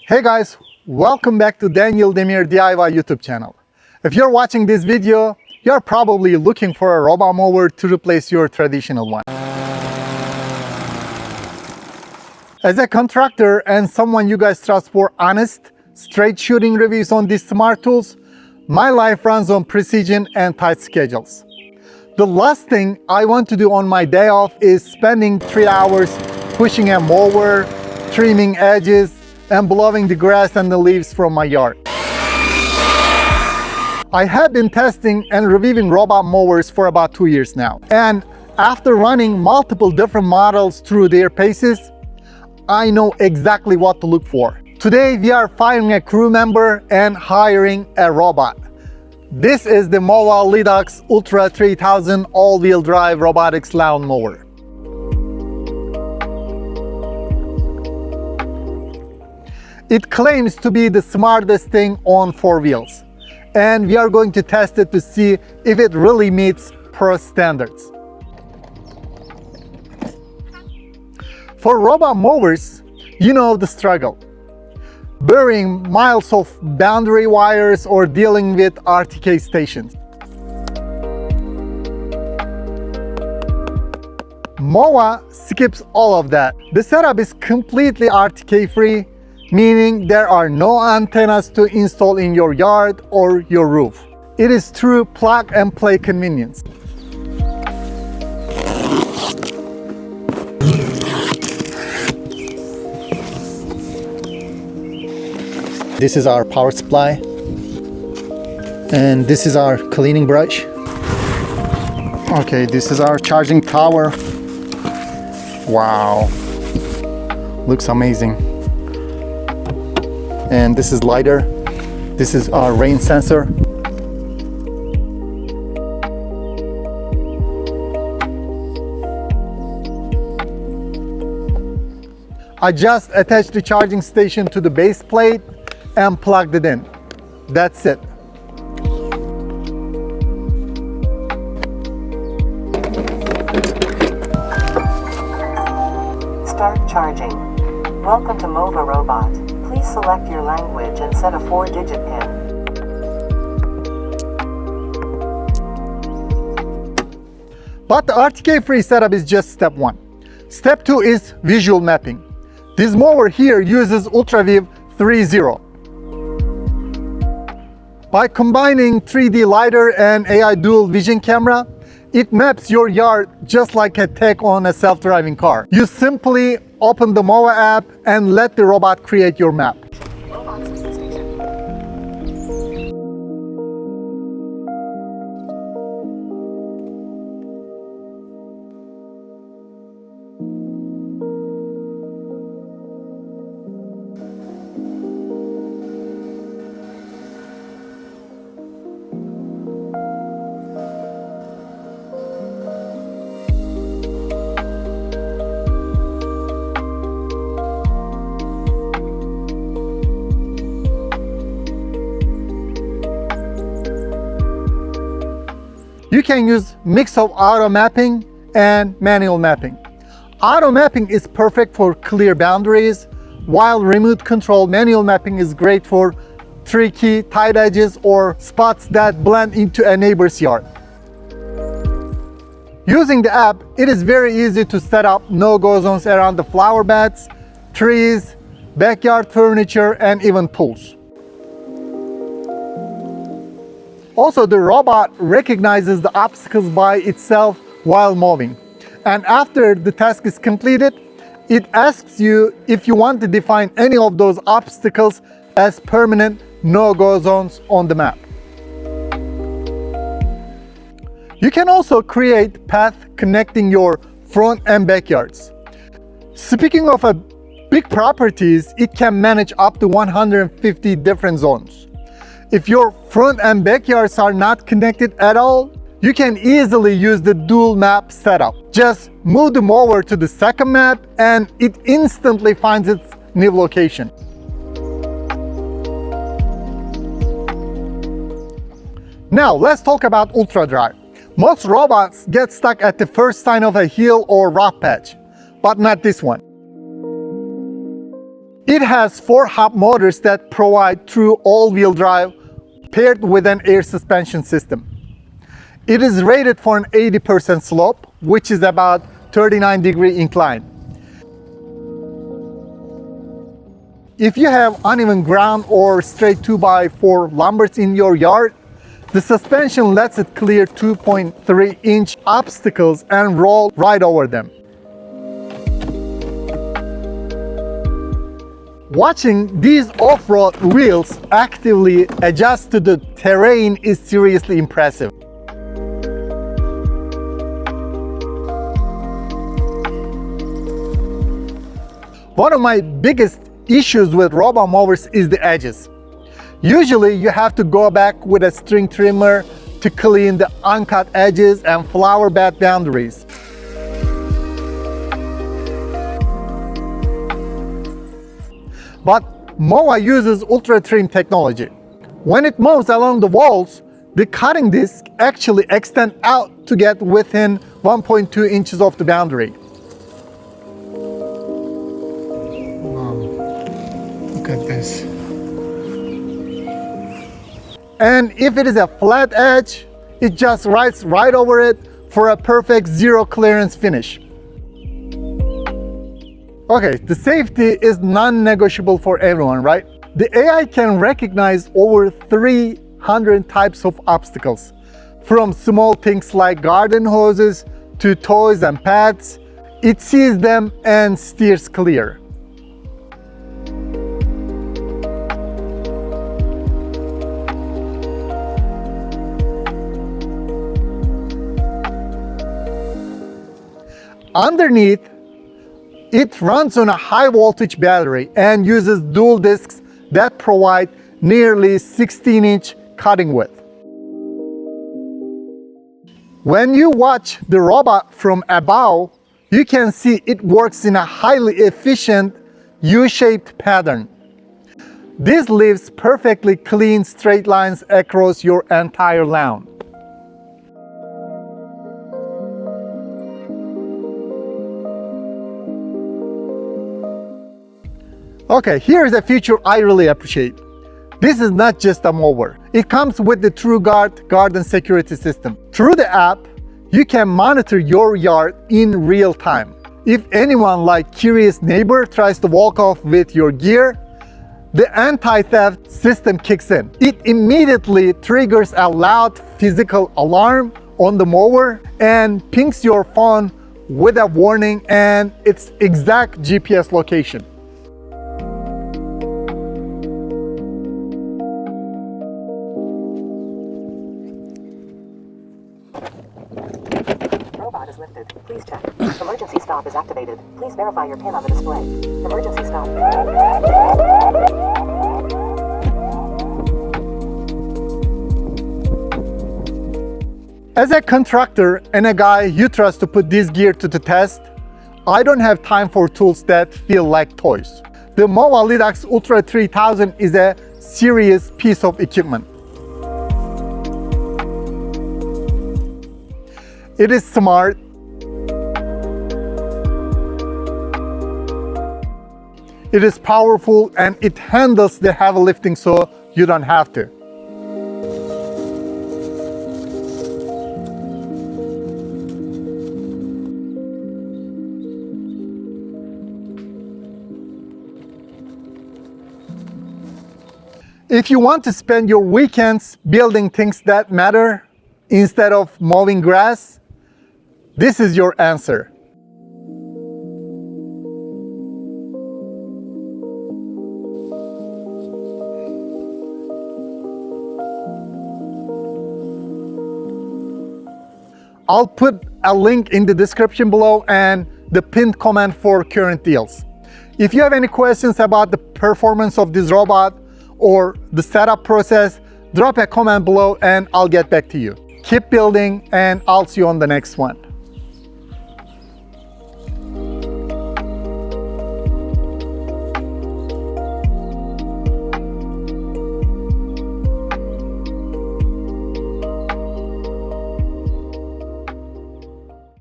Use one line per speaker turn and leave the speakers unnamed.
Hey guys, welcome back to Daniel Demir DIY YouTube channel. If you're watching this video, you're probably looking for a robot mower to replace your traditional one. As a contractor and someone you guys trust for honest, straight shooting reviews on these smart tools, my life runs on precision and tight schedules. The last thing I want to do on my day off is spending 3 hours pushing a mower, trimming edges, and blowing the grass and the leaves from my yard. I have been testing and reviewing robot mowers for about 2 years now. And after running multiple different models through their paces, I know exactly what to look for. Today we are firing a crew member and hiring a robot. This is the MOVA LiDAX Ultra 3000 all-wheel drive robotics lawn mower. It claims to be the smartest thing on 4 wheels, and we are going to test it to see if it really meets pro standards. For robot mowers, you know the struggle. Burying miles of boundary wires or dealing with RTK stations. MOVA skips all of that. The setup is completely RTK-free, meaning there are no antennas to install in your yard or your roof. It is true plug-and-play convenience. This is our power supply, and this is our cleaning brush. Okay, this is our charging tower. Wow, looks amazing. And this is LiDAR. This is our rain sensor. I just attached the charging station to the base plate and plugged it in. That's it.
Start charging. Welcome to MOVA Robot. Please select your language and set a 4-digit PIN.
But the RTK-free setup is just step 1. Step 2 is visual mapping. This mower here uses UltraView 3.0. By combining 3D LiDAR and AI Dual-Vision camera, it maps your yard just like a tech on a self-driving car. You simply open the MOVA app and let the robot create your map. You can use mix of auto mapping and manual mapping. Auto mapping is perfect for clear boundaries, while remote control manual mapping is great for tricky tight edges or spots that blend into a neighbor's yard. Using the app, it is very easy to set up no-go zones around the flower beds, trees, backyard furniture, and even pools. Also, the robot recognizes the obstacles by itself while moving. And after the task is completed, it asks you if you want to define any of those obstacles as permanent no-go zones on the map. You can also create paths connecting your front and backyards. Speaking of big properties, it can manage up to 150 different zones. If your front and backyards are not connected at all, you can easily use the dual map setup. Just move the mower to the second map and it instantly finds its new location. Now let's talk about UltraDrive. Most robots get stuck at the first sign of a hill or rough patch, but not this one. It has 4 hub motors that provide true all-wheel drive paired with an air suspension system. It is rated for an 80% slope, which is about 39-degree incline. If you have uneven ground or straight 2x4 lumbers in your yard, the suspension lets it clear 2.3-inch obstacles and roll right over them. Watching these off-road wheels actively adjust to the terrain is seriously impressive. One of my biggest issues with robot mowers is the edges. Usually you have to go back with a string trimmer to clean the uncut edges and flower bed boundaries. But MOVA uses UltraTrim technology. When it moves along the walls, the cutting disc actually extends out to get within 1.2 inches of the boundary.
Wow, look at this.
And if it is a flat edge, it just rides right over it for a perfect zero clearance finish. Okay, the safety is non-negotiable for everyone, right? The AI can recognize over 300 types of obstacles, from small things like garden hoses to toys and pets. It sees them and steers clear. Underneath, it runs on a high voltage battery and uses dual discs that provide nearly 16-inch cutting width. When you watch the robot from above, you can see it works in a highly efficient U-shaped pattern. This leaves perfectly clean straight lines across your entire lawn. Okay, here's a feature I really appreciate. This is not just a mower. It comes with the TrueGuard garden security system. Through the app, you can monitor your yard in real time. If anyone like curious neighbor tries to walk off with your gear, the anti-theft system kicks in. It immediately triggers a loud physical alarm on the mower and pings your phone with a warning and its exact GPS location.
Robot is lifted. Please check. Emergency stop is activated. Please verify your PIN on the display. Emergency stop.
As a contractor and a guy you trust to put this gear to the test, I don't have time for tools that feel like toys. The MOVA LiDAX Ultra 3000 is a serious piece of equipment. It is smart, it is powerful, and it handles the heavy lifting so you don't have to. If you want to spend your weekends building things that matter instead of mowing grass, this is your answer. I'll put a link in the description below and the pinned comment for current deals. If you have any questions about the performance of this robot or the setup process, drop a comment below and I'll get back to you. Keep building and I'll see you on the next one.